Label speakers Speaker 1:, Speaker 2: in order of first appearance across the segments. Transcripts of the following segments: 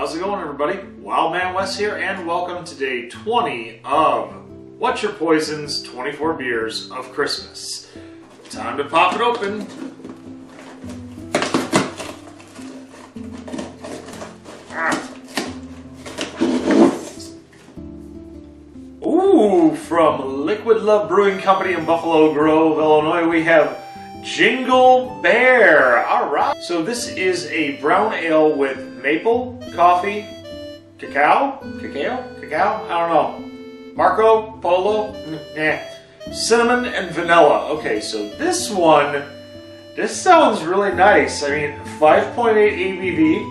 Speaker 1: How's it going, everybody? Wildman Wes here, and welcome to day 20 of What's Your Poison's 24 Beers of Christmas. Time to pop it open. Ooh, from Liquid Love Brewing Company in Buffalo Grove, Illinois, we have Jingle Bear. All right. So this is a brown ale with maple, coffee, cacao, I don't know. Marco, Polo, cinnamon and vanilla. Okay, so this sounds really nice. I mean, 5.8 ABV.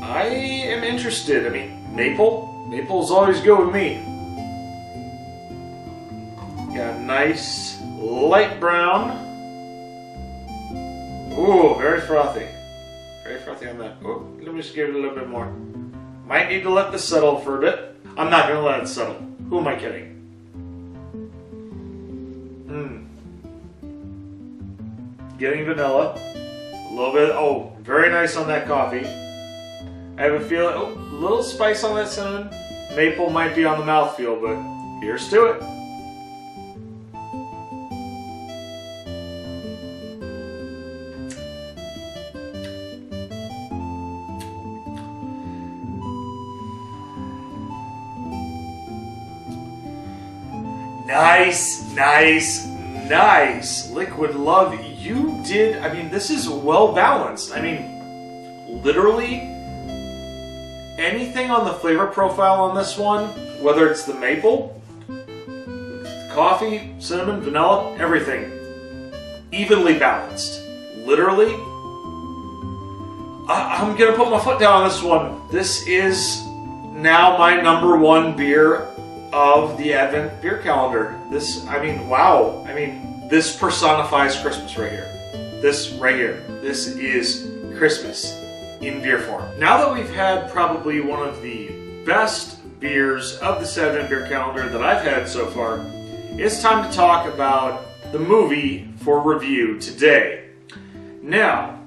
Speaker 1: I am interested. I mean, maple's always good with me. Got a nice light brown. Ooh, very frothy. Very frothy on that. Oh, let me just give it a little bit more. Might need to let this settle for a bit. I'm not going to let it settle. Who am I kidding? Getting vanilla. A little bit. Oh, very nice on that coffee. I have a feeling. Oh, a little spice on that cinnamon. Maple might be on the mouthfeel, but here's to it. Nice. Liquid Love, you did, I mean, this is well balanced. I mean, literally anything on the flavor profile on this one, whether it's the maple, coffee, cinnamon, vanilla, everything, evenly balanced. Literally, I'm gonna put my foot down on this one. This is now my #1 beer of the Advent beer calendar. This, I mean, wow. I mean, this personifies Christmas right here. This right here. This is Christmas in beer form. Now that we've had probably one of the best beers of this Advent beer calendar that I've had so far, it's time to talk about the movie for review today. Now,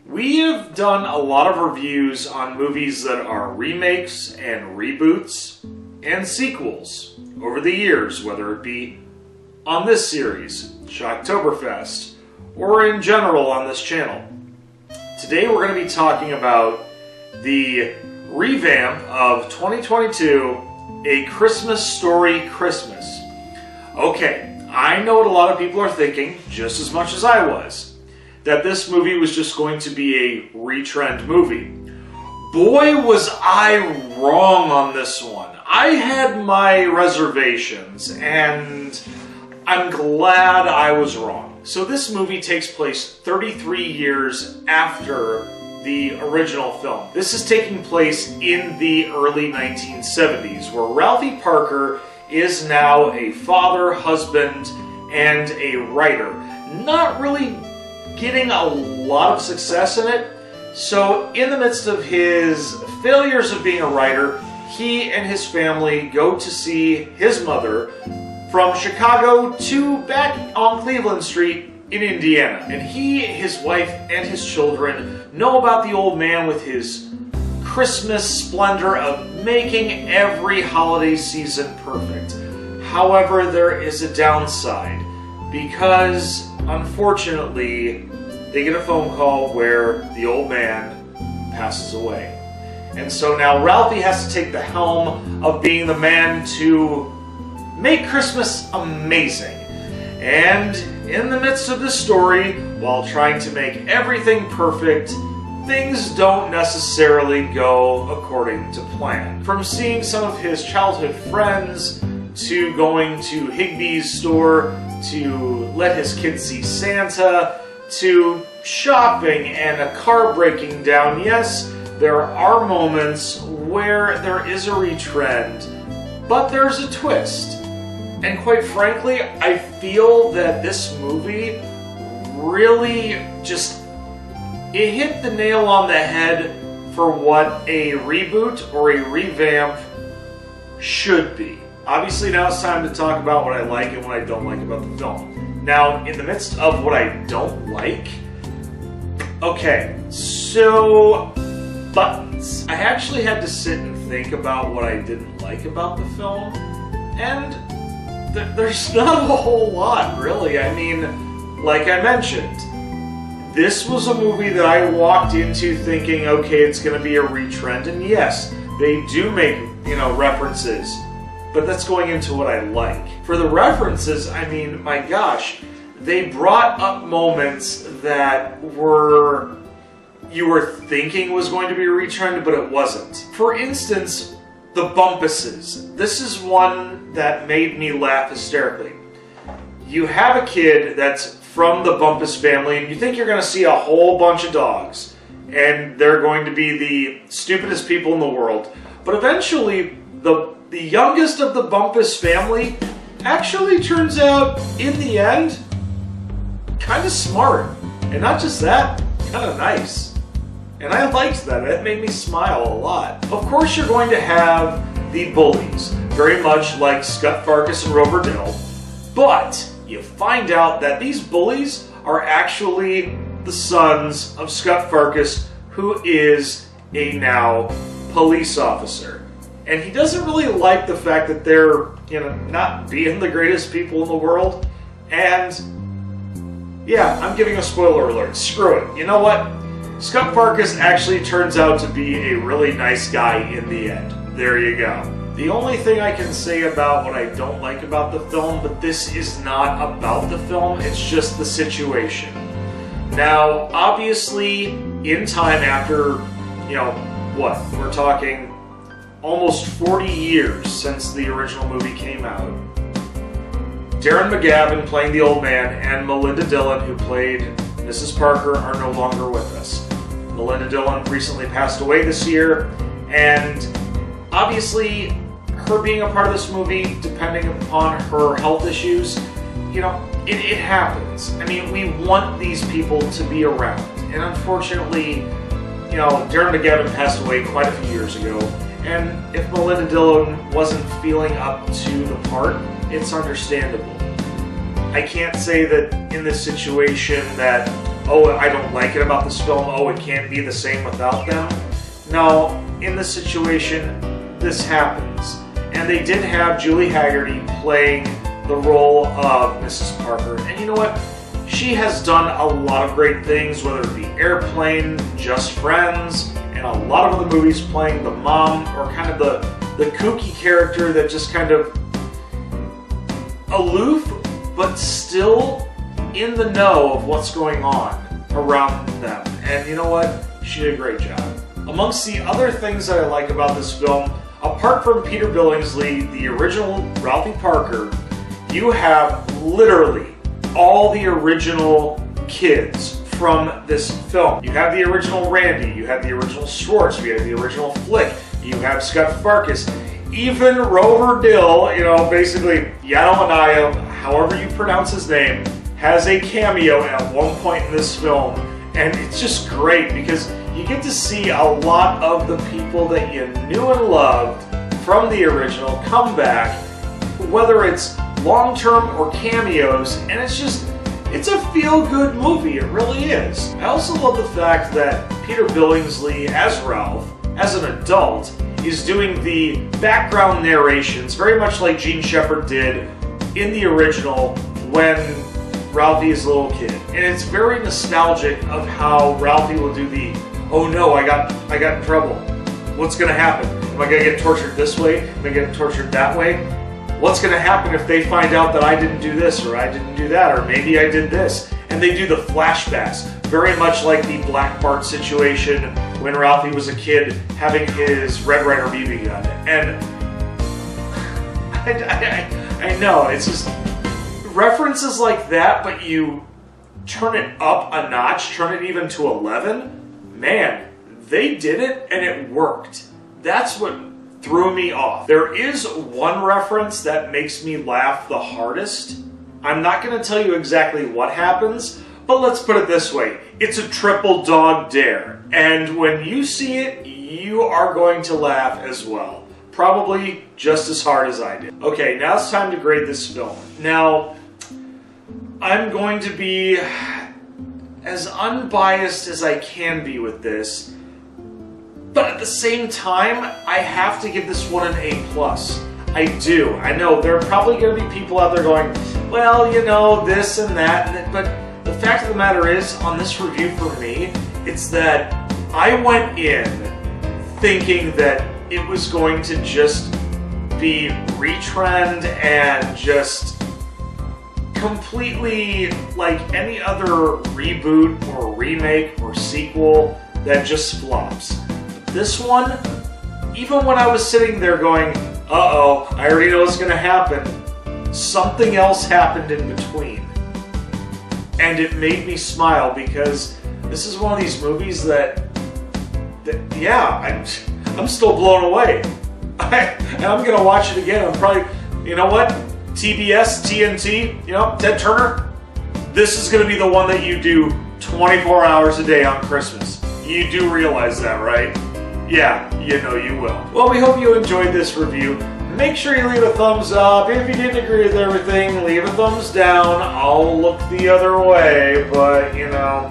Speaker 1: we have done a lot of reviews on movies that are remakes and reboots and sequels over the years, whether it be on this series, Shocktoberfest, or in general on this channel. Today we're going to be talking about the revamp of 2022, A Christmas Story Christmas. Okay, I know what a lot of people are thinking, just as much as I was, that this movie was just going to be a retrend movie. Boy, was I wrong on this one. I had my reservations, and I'm glad I was wrong. So this movie takes place 33 years after the original film. This is taking place in the early 1970s, where Ralphie Parker is now a father, husband, and a writer. Not really getting a lot of success in it. So in the midst of his failures of being a writer, he and his family go to see his mother from Chicago to back on Cleveland Street in Indiana. And he, his wife, and his children know about the old man with his Christmas splendor of making every holiday season perfect. However, there is a downside, because unfortunately they get a phone call where the old man passes away. And so now Ralphie has to take the helm of being the man to make Christmas amazing. And in the midst of the story, while trying to make everything perfect, things don't necessarily go according to plan. From seeing some of his childhood friends, to going to Higbee's store to let his kids see Santa, to shopping and a car breaking down. Yes, there are moments where there is a retrend, but there's a twist. And quite frankly, I feel that this movie really it hit the nail on the head for what a reboot or a revamp should be. Obviously now it's time to talk about what I like and what I don't like about the film. Now, in the midst of what I don't like, okay, so So, buttons. I actually had to sit and think about what I didn't like about the film, and there's not a whole lot, really. I mean, like I mentioned, this was a movie that I walked into thinking, okay, it's going to be a retrend, and yes, they do make, references, but that's going into what I like. For the references, I mean, my gosh, they brought up moments that you were thinking was going to be a retrend, but it wasn't. For instance, the bumpuses. This is one that made me laugh hysterically. You have a kid that's from the Bumpus family, and you think you're going to see a whole bunch of dogs, and they're going to be the stupidest people in the world. But eventually, the youngest of the Bumpus family actually turns out, in the end, kind of smart. And not just that, kind of nice. And I liked that. It made me smile a lot. Of course, you're going to have the bullies, very much like Scut Farkus and Rover Dill, but you find out that these bullies are actually the sons of Scut Farkus, who is a now police officer. And he doesn't really like the fact that they're, not being the greatest people in the world. And yeah, I'm giving a spoiler alert. Screw it. You know what? Scut Farkus actually turns out to be a really nice guy in the end. There you go. The only thing I can say about what I don't like about the film, but this is not about the film, it's just the situation. Now, obviously, in time after, we're talking almost 40 years since the original movie came out, Darren McGavin playing the old man and Melinda Dillon, who played Mrs. Parker, are no longer with us. Melinda Dillon recently passed away this year, and obviously, her being a part of this movie, depending upon her health issues, it happens. I mean, we want these people to be around. And unfortunately, Darren McGavin passed away quite a few years ago. And if Melinda Dillon wasn't feeling up to the part, it's understandable. I can't say that in this situation that, I don't like it about this film, it can't be the same without them. No, in this situation, this happens. And they did have Julie Haggerty playing the role of Mrs. Parker. And you know what? She has done a lot of great things, whether it be Airplane, Just Friends, and a lot of other movies playing the mom, or kind of the kooky character that just kind of aloof, but still in the know of what's going on around them. And you know what? She did a great job. Amongst the other things that I like about this film, apart from Peter Billingsley, the original Ralphie Parker, you have literally all the original kids from this film. You have the original Randy, you have the original Schwartz, you have the original Flick, you have Scut Farkus, even Rover Dill, basically Yano Anaya, however you pronounce his name, has a cameo at one point in this film. And it's just great because you get to see a lot of the people that you knew and loved from the original come back, whether it's long-term or cameos, and it's a feel-good movie, it really is. I also love the fact that Peter Billingsley as Ralph, as an adult, is doing the background narrations, very much like Gene Shepard did in the original when Ralphie is a little kid. And it's very nostalgic of how Ralphie will do the, oh no, I got in trouble. What's gonna happen? Am I gonna get tortured this way? Am I gonna get tortured that way? What's gonna happen if they find out that I didn't do this, or I didn't do that, or maybe I did this? And they do the flashbacks, very much like the Black Bart situation when Ralphie was a kid having his Red Ryder BB gun. And I know, it's just references like that, but you turn it up a notch, turn it even to 11, man, they did it and it worked. That's what threw me off. There is one reference that makes me laugh the hardest. I'm not going to tell you exactly what happens, but let's put it this way. It's a triple dog dare. And when you see it, you are going to laugh as well. Probably just as hard as I did. Okay, now it's time to grade this film. Now, I'm going to be as unbiased as I can be with this, but at the same time, I have to give this one an A+. I do. I know there are probably going to be people out there going, well, you know, this and that, but the fact of the matter is, on this review for me, it's that I went in thinking that it was going to just be retrend and just completely like any other reboot or remake or sequel that just flops. This one, even when I was sitting there going, uh-oh, I already know what's going to happen, something else happened in between. And it made me smile because this is one of these movies that yeah, I'm still blown away. And I'm going to watch it again. I'm probably, you know what? TBS, TNT, you know, Ted Turner, this is going to be the one that you do 24 hours a day on Christmas. You do realize that, right? Yeah, you know you will. Well, we hope you enjoyed this review. Make sure you leave a thumbs up. If you didn't agree with everything, leave a thumbs down. I'll look the other way, but, you know,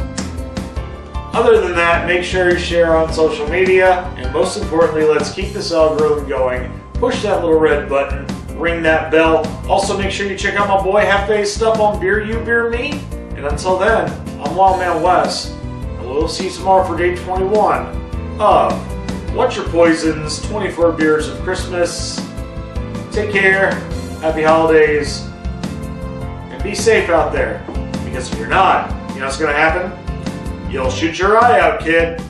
Speaker 1: other than that, make sure you share on social media, and most importantly, let's keep this algorithm going. Push that little red button, ring that bell. Also, make sure you check out my boy Hefe's stuff on Beer You, Beer Me. And until then, I'm Wildman Wes, and we'll see you tomorrow for day 21 of What's Your Poisons, 24 Beers of Christmas. Take care, happy holidays, and be safe out there. Because if you're not, you know what's going to happen? You'll shoot your eye out, kid.